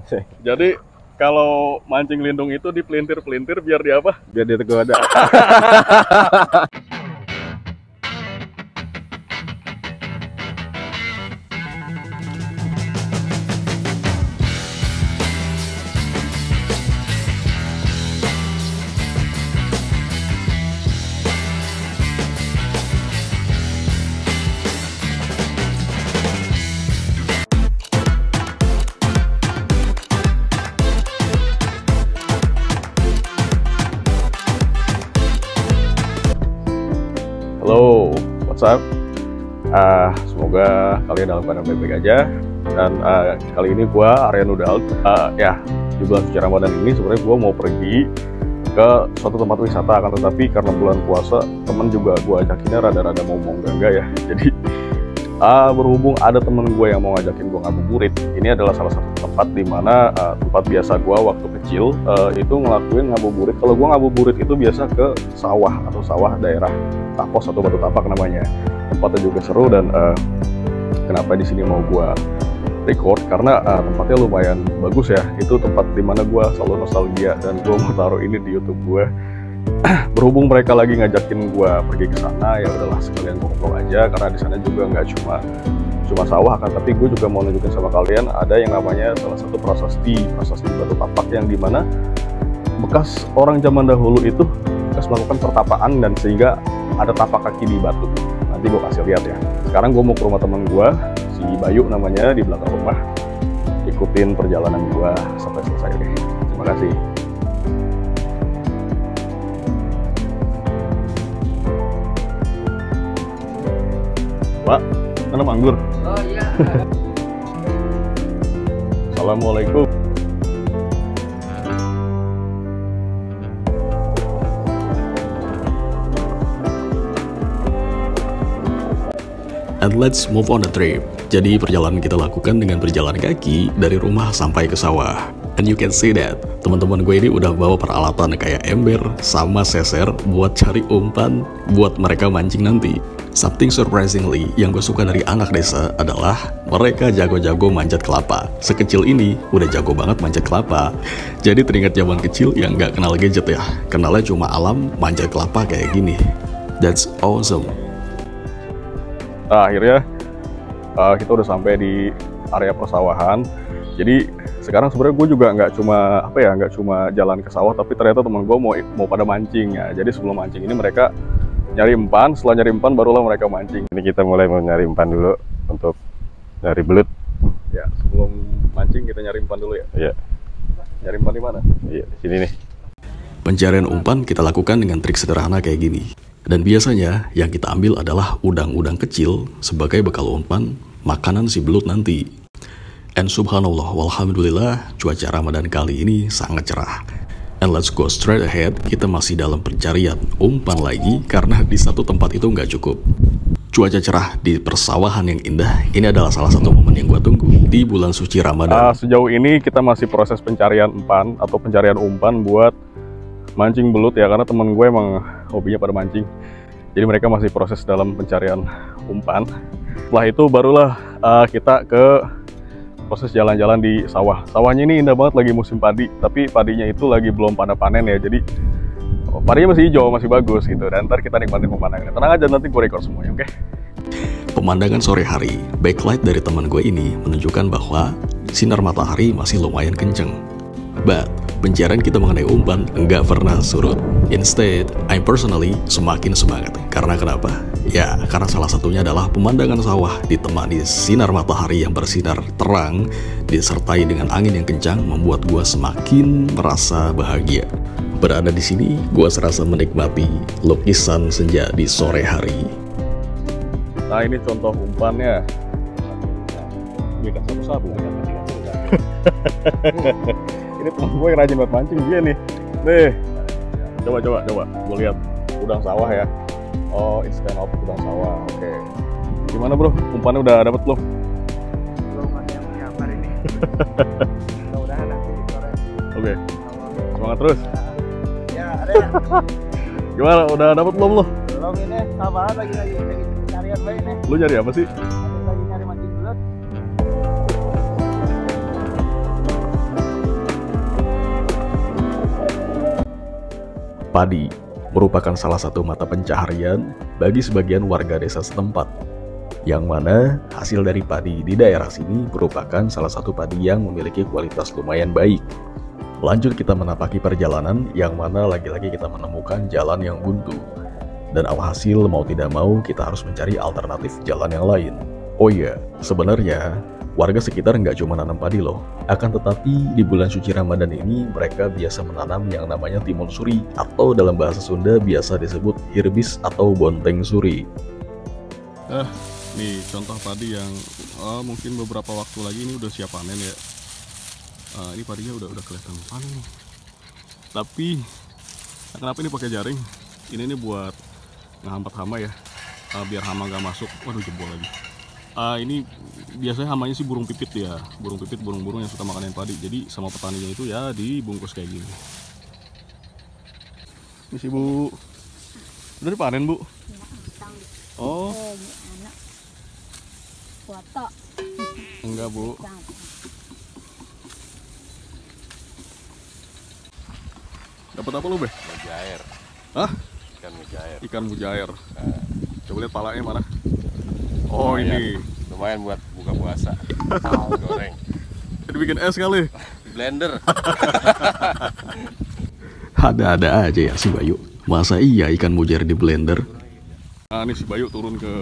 Jadi kalau mancing lindung itu dipelintir-pelintir biar dia apa? Biar dia tergoda. Halo, what's up? Semoga kalian dalam keadaan baik-baik aja. Dan kali ini gua Arya Nudal. Ya, di bulan suci Ramadan ini sebenarnya gua mau pergi ke suatu tempat wisata. Akan tetapi karena bulan puasa, temen juga gua ajakinnya rada-rada mau enggak ya. Jadi berhubung ada temen gue yang mau ngajakin gue ngabuburit. Ini adalah salah satu tempat di mana tempat biasa gue waktu kecil itu ngelakuin ngabuburit. Kalau gue ngabuburit itu biasa ke sawah atau sawah daerah Tapos atau Batu Tapak namanya. Tempatnya juga seru dan kenapa di sini mau gue record karena tempatnya lumayan bagus ya. Itu tempat di mana gue selalu nostalgia dan gue mau taruh ini di YouTube gue. Berhubung mereka lagi ngajakin gue pergi ke sana, ya udahlah sekalian ngobrol aja karena di sana juga nggak cuma sawah kan, tapi gue juga mau nunjukin sama kalian ada yang namanya salah satu prasasti Batu Tapak yang dimana bekas orang zaman dahulu itu bekas melakukan pertapaan dan sehingga ada tapak kaki di batu. Nanti gue kasih lihat ya. Sekarang gue mau ke rumah teman gue, si Bayu namanya, di belakang rumah. Ikutin perjalanan gue sampai selesai deh. Terima kasih. Pak, tanam anggur. Oh iya. Assalamualaikum. And let's move on the trip. Jadi perjalanan kita lakukan dengan berjalan kaki dari rumah sampai ke sawah. And you can see that teman-teman gue ini udah bawa peralatan kayak ember sama seser buat cari umpan buat mereka mancing nanti. Something surprisingly yang gue suka dari anak desa adalah mereka jago-jago manjat kelapa. Sekecil ini udah jago banget manjat kelapa. Jadi teringat zaman kecil yang gak kenal gadget ya. Kenalnya cuma alam manjat kelapa kayak gini. That's awesome. Akhirnya kita udah sampai di area persawahan. Jadi sekarang sebenarnya gue juga nggak cuma jalan ke sawah, tapi ternyata teman gue mau pada mancing ya. Jadi sebelum mancing ini mereka nyari umpan, setelah nyari umpan barulah mereka mancing. Ini kita mulai mau nyari umpan dulu untuk nyari belut. Ya, sebelum mancing kita nyari umpan dulu ya. Iya. Nyari umpan di mana? Iya, di sini nih. Pencarian umpan kita lakukan dengan trik sederhana kayak gini. Dan biasanya yang kita ambil adalah udang-udang kecil sebagai bekal umpan makanan si belut nanti. And subhanallah, walhamdulillah, cuaca Ramadan kali ini sangat cerah. And let's go straight ahead, kita masih dalam pencarian umpan lagi karena di satu tempat itu nggak cukup. Cuaca cerah di persawahan yang indah, ini adalah salah satu momen yang gue tunggu di bulan suci Ramadan. Sejauh ini kita masih proses pencarian umpan atau pencarian umpan buat mancing belut ya, karena temen gue emang hobinya pada mancing. Jadi mereka masih proses dalam pencarian umpan. Setelah itu barulah kita ke proses jalan-jalan di sawah. Sawahnya ini indah banget, lagi musim padi, tapi padinya itu lagi belum pada panen ya. Jadi padinya masih hijau, masih bagus gitu. Dan ntar kita nikmatin pemandangannya. Tenang aja, nanti gue record semuanya, oke? Pemandangan sore hari, backlight dari teman gue ini menunjukkan bahwa sinar matahari masih lumayan kenceng. But pencarian kita mengenai umpan nggak pernah surut. Instead, I personally semakin semangat. Karena kenapa? Ya, karena salah satunya adalah pemandangan sawah ditemani sinar matahari yang bersinar terang, disertai dengan angin yang kencang, membuat gua semakin merasa bahagia. Berada di sini, gua serasa menikmati lukisan senja di sore hari. Nah, ini contoh umpannya. Ikan sapu-sapu. Ini temen gue yang rajin buat mancing, dia nih. Nih, coba, gue lihat udang sawah ya. Oh, it's kind of udang sawah. Oke. Gimana bro, umpannya udah dapet belum? Belum ada yang nyamar ini. Mudah-mudahan nanti sore. Oke. Semangat terus. Ya, ada. Gimana, udah dapet belum lo? Belum ini, sabar lagi carian baik nih. Lu nyari apa sih? Lagi nyari mancing belut. Padi merupakan salah satu mata pencaharian bagi sebagian warga desa setempat, yang mana hasil dari padi di daerah sini merupakan salah satu padi yang memiliki kualitas lumayan baik. Lanjut kita menapaki perjalanan yang mana lagi-lagi kita menemukan jalan yang buntu. Dan alhasil mau tidak mau kita harus mencari alternatif jalan yang lain. Oh iya, sebenarnya warga sekitar nggak cuma nanam padi loh. Akan tetapi di bulan suci Ramadan ini mereka biasa menanam yang namanya timun suri, atau dalam bahasa Sunda biasa disebut hirbis atau bonteng suri. Nih contoh padi yang mungkin beberapa waktu lagi ini udah siap panen ya. Ini padinya udah kelihatan panen nih. Tapi kenapa ini pakai jaring? Ini buat ngehambat hama ya, biar hama nggak masuk. Waduh, jebol lagi. Ini biasanya hamanya sih burung pipit ya, burung pipit, burung-burung yang suka makanin padi. Jadi sama petaninya itu ya dibungkus kayak gini. Ini sih Bu, udah dipanen Bu? Oh, foto. Enggak Bu. Dapat apa lu Beh? Mujair. Hah? Ikan mujair. Ikan mujair. Coba lihat palanya mana. Oh ini. Lumayan buat buka puasa. Goreng. Jadi bikin es kali. Blender. Ada-ada aja ya si Bayu. Masa iya ikan mujair di blender? Nah ini si Bayu turun ke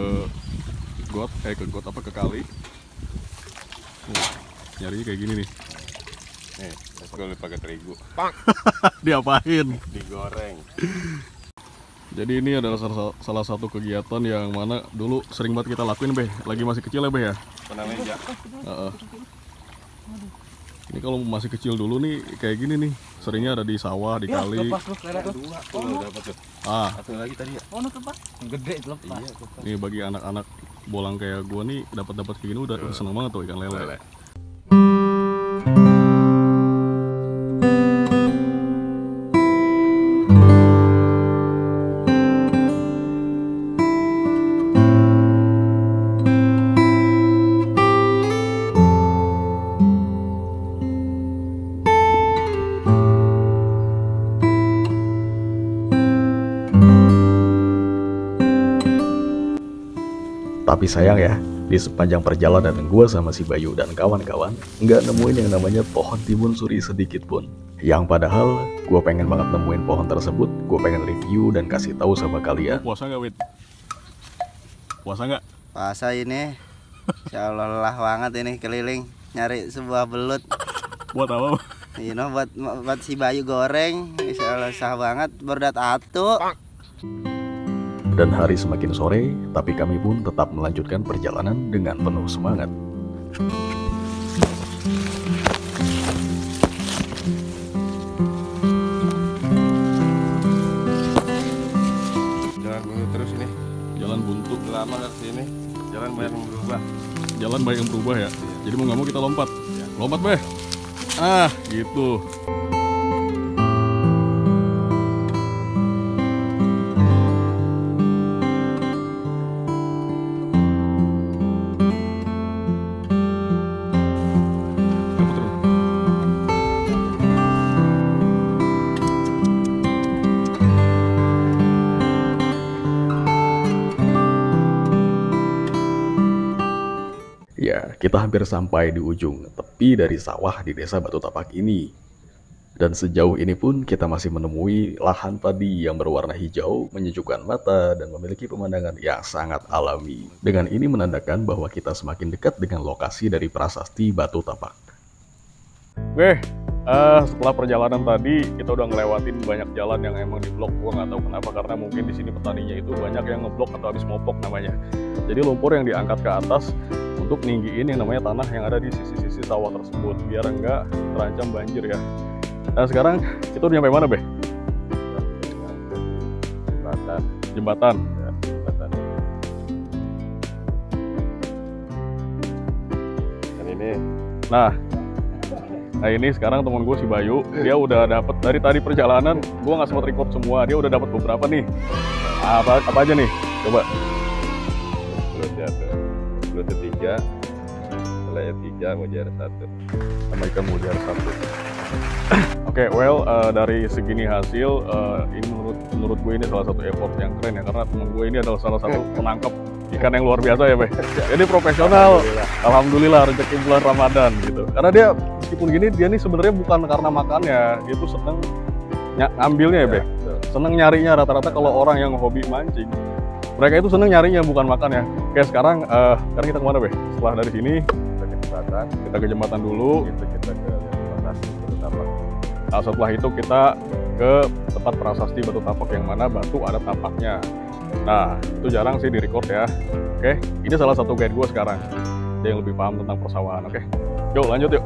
got, ke kali. Nyarinya kayak gini nih. Nih, gue pakai terigu. Diapain? Digoreng. Jadi ini adalah salah satu kegiatan yang mana dulu sering banget kita lakuin Beh. Lagi masih kecil ya Beh ya? Pernah meja. Ini kalau masih kecil dulu nih kayak gini nih. Seringnya ada di sawah, di kali. Satu lagi tadi ya. Gede lepas. Nih bagi anak-anak bolang kayak gua nih dapat kayak gini udah seneng banget tuh ikan lele. Tapi sayang ya, di sepanjang perjalanan gue sama si Bayu dan kawan-kawan nggak nemuin yang namanya pohon timun suri sedikit pun. Yang padahal gue pengen banget nemuin pohon tersebut, gue pengen review dan kasih tahu sama kalian. Puasa nggak Wid? Puasa nggak? Puasa ini, insya Allah lelah banget ini keliling nyari sebuah belut. Buat apa? Buat si Bayu goreng, insya Allah sah banget, berdat atu. Dan hari semakin sore, tapi kami pun tetap melanjutkan perjalanan dengan penuh semangat. Jalan buntu terus ini. Jalan buntu. Lama dari sini. Jalan banyak yang berubah. Jalan banyak yang berubah ya. Jadi mau nggak mau kita lompat. Lompat Beh. Gitu. Ya, kita hampir sampai di ujung tepi dari sawah di desa Batu Tapak ini. Dan sejauh ini pun kita masih menemui lahan padi yang berwarna hijau, menyejukkan mata, dan memiliki pemandangan yang sangat alami. Dengan ini menandakan bahwa kita semakin dekat dengan lokasi dari prasasti Batu Tapak. Beh, setelah perjalanan tadi kita udah ngelewatin banyak jalan yang emang diblok. Gua nggak tahu kenapa, karena mungkin di sini petaninya itu banyak yang ngeblok atau habis mopok namanya. Jadi lumpur yang diangkat ke atas untuk ninggiin yang namanya tanah yang ada di sisi-sisi sawah tersebut biar enggak terancam banjir ya. Nah sekarang kita udah nyampe mana Beh? Jembatan. Ya, jembatan. Dan ini. Nah ini sekarang temen gue si Bayu, dia udah dapet dari tadi perjalanan. Gue nggak sempat record semua, dia udah dapet beberapa nih. Apa aja nih? Coba. Belut 3, lele 3, mujair 1. Sama ikan mujair 1. Oke, well, dari segini hasil, ini menurut gue ini salah satu effort yang keren ya, karena temen gue ini adalah salah satu penangkap ikan yang luar biasa ya, Be. Jadi profesional, alhamdulillah rezeki bulan Ramadan gitu. Karena dia meskipun gini, dia nih sebenarnya bukan karena makannya, dia tuh seneng ngambilnya ya, Be. Seneng nyarinya. Rata-rata kalau orang yang hobi mancing, mereka itu seneng nyarinya bukan makan ya. Kayak sekarang kita kemana, Be? Setelah dari sini kita ke jembatan dulu. Kita ke Batu Tapak. Nah, setelah itu kita ke tempat prasasti Batu Tapak yang mana batu ada tapaknya. Nah, itu jarang sih di record ya. Oke, ini salah satu guide gue sekarang. Dia yang lebih paham tentang persawahan. Oke, yuk lanjut yuk.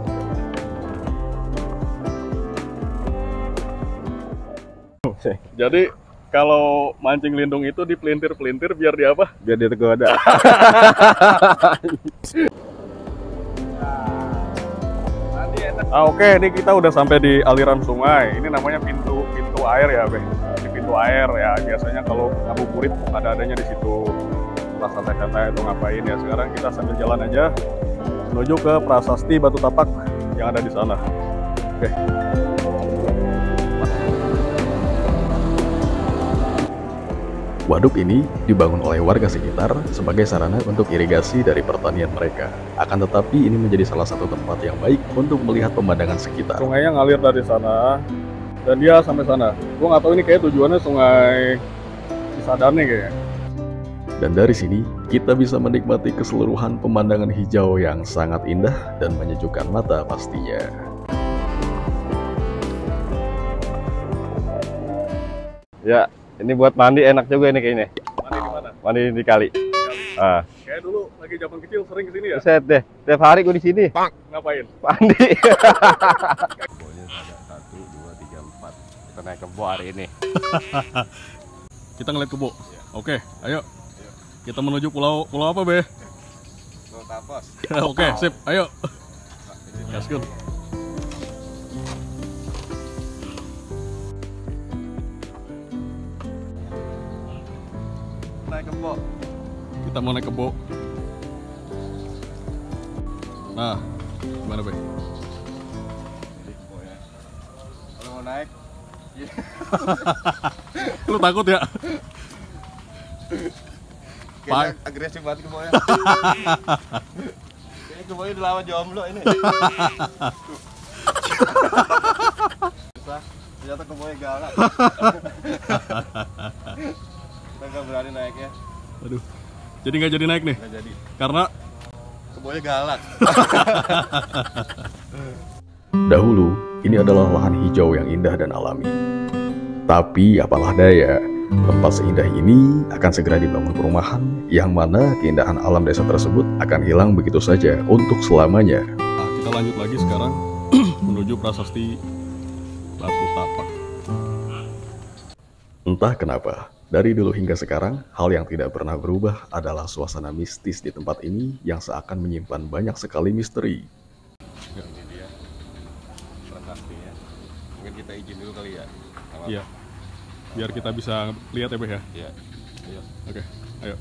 Jadi kalau mancing lindung itu dipelintir-pelintir biar dia apa? Biar dia tergoda. Oke, ini kita udah sampai di aliran sungai. Ini namanya pintu air ya, Be. Di pintu air ya. Biasanya kalau ngabuburit ada-adanya di situ. Pas santai-santai itu ngapain ya. Sekarang kita sambil jalan aja menuju ke prasasti Batu Tapak yang ada di sana. Oke. Waduk ini dibangun oleh warga sekitar sebagai sarana untuk irigasi dari pertanian mereka. Akan tetapi ini menjadi salah satu tempat yang baik untuk melihat pemandangan sekitar. Sungainya ngalir dari sana dan dia sampai sana. Gua nggak tahu ini kayak tujuannya sungai Cisadane kayaknya. Dan dari sini kita bisa menikmati keseluruhan pemandangan hijau yang sangat indah dan menyejukkan mata pastinya. Ya, ini buat mandi enak juga ini kayaknya. Mandi di mana? Mandi di kali. Ah, Kayak dulu lagi zaman kecil sering kesini ya. set deh. Tiap hari gue di sini. Ngapain? Mandi. Kebonya ada 1, 2, 3, 4. Kita naik kebo hari ini. Kita ngeliat kebo. Oke, ayo. Kita menuju pulau apa, Be? Pulau Tapos. Oke, sip. Ayo. Gaskeun. Naik kebo. Kita mau naik kebo. Nah, gimana, Be? Kalau mau naik, Lu takut ya? kayaknya agresif banget kebonya. Kayaknya kebonya dilawan jomblo ini. Susah, ternyata kebonya galak. Kita nggak berani naiknya, Aduh. Jadi nggak jadi naik nih? nggak jadi. Karena Kebonya galak. Dahulu, ini adalah lahan hijau yang indah dan alami. Tapi apalah daya, tempat seindah ini akan segera dibangun perumahan yang mana keindahan alam desa tersebut akan hilang begitu saja untuk selamanya. nah, kita lanjut lagi sekarang menuju prasasti Batu Tapak. Entah kenapa, dari dulu hingga sekarang, hal yang tidak pernah berubah adalah suasana mistis di tempat ini yang seakan menyimpan banyak sekali misteri. Ini dia prasasti-nya. Mungkin kita izin dulu kali ya. Iya. Biar kita bisa lihat ya, Be ya. Iya. Ayo. Oke, ayo.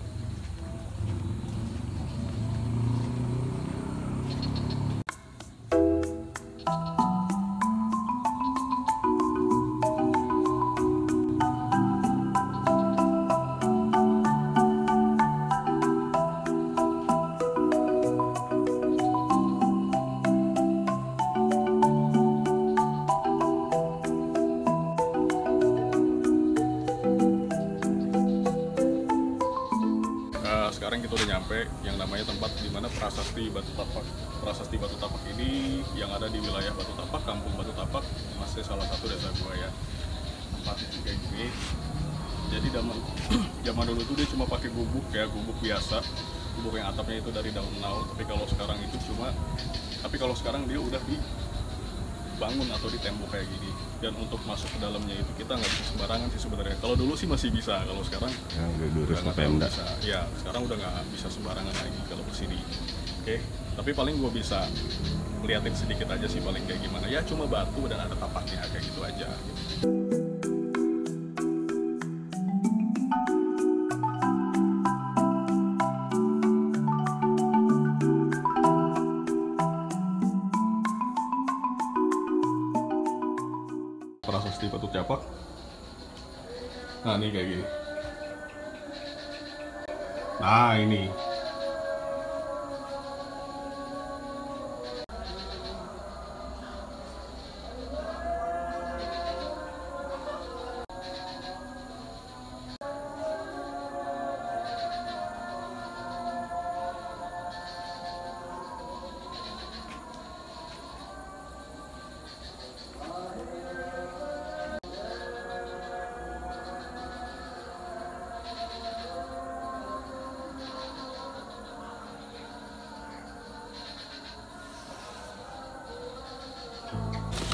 Sekarang kita udah nyampe yang namanya tempat di mana prasasti Batu Tapak. Prasasti Batu Tapak ini yang ada di wilayah Batu Tapak, Kampung Batu Tapak, masih salah satu desa gua ya. Tempatnya tuh kayak gini. Jadi zaman dulu tuh dia cuma pakai gubuk ya, gubuk biasa. Gubuk yang atapnya itu dari daun nau, tapi kalau sekarang dia udah dibangun atau ditembok kayak gini. Dan untuk masuk ke dalamnya itu kita nggak bisa sembarangan sih sebenarnya. Kalau dulu sih masih bisa, kalau sekarang Yang udah lurus nggak ke terlalu Pemda. bisa. Ya sekarang udah nggak bisa sembarangan lagi kalau kesini. Oke, tapi paling gue bisa liatin sedikit aja sih paling kayak gimana. Ya cuma batu dan ada tapaknya kayak gitu aja. Prasasti Batu Capak. Nah, ini kayak gini. Nah, ini.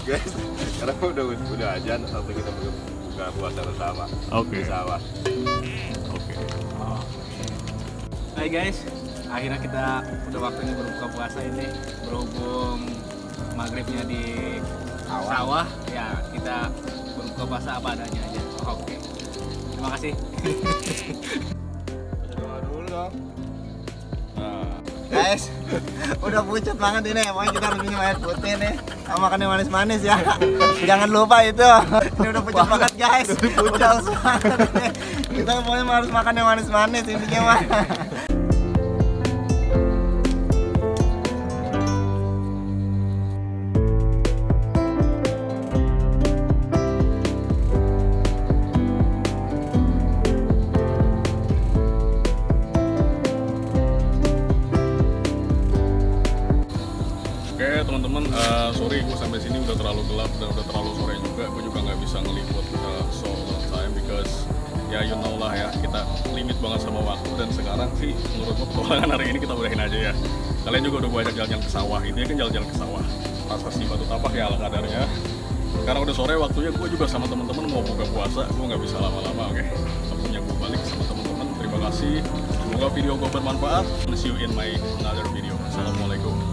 Guys, sekarang udah ajan, waktu kita buka puasa bersama. Oke. Di sawah. Oke. Hai guys, akhirnya kita udah waktunya berbuka puasa ini. Berhubung maghribnya di sawah, ya kita berbuka puasa apa adanya aja. Oke, terima kasih. Doa dulu dong. Guys, udah pucat banget ini. Pokoknya kita harus minum air putih nih. Sama makan yang manis-manis ya. Jangan lupa itu. Ini udah pucat banget guys. Udah haus banget nih. Kita pokoknya harus makan yang manis-manis intinya mah. Oke teman-teman, sorry gue sampai sini udah terlalu gelap dan udah terlalu sore juga. Gue juga nggak bisa ngeliput so long time because ya you know lah ya, kita limit banget sama waktu. Dan sekarang sih menurut gue petualangan hari ini kita udahin aja ya. Kalian juga udah banyak jalan-jalan ke sawah, ini kan jalan-jalan ke sawah. Prasasti Batu Capak ya ala kadarnya. Sekarang udah sore waktunya, gue juga sama teman-teman mau buka puasa. Gue nggak bisa lama-lama, oke. Waktunya gue balik sama teman-teman. Terima kasih. Semoga video gue bermanfaat. See you in my another video. Assalamualaikum.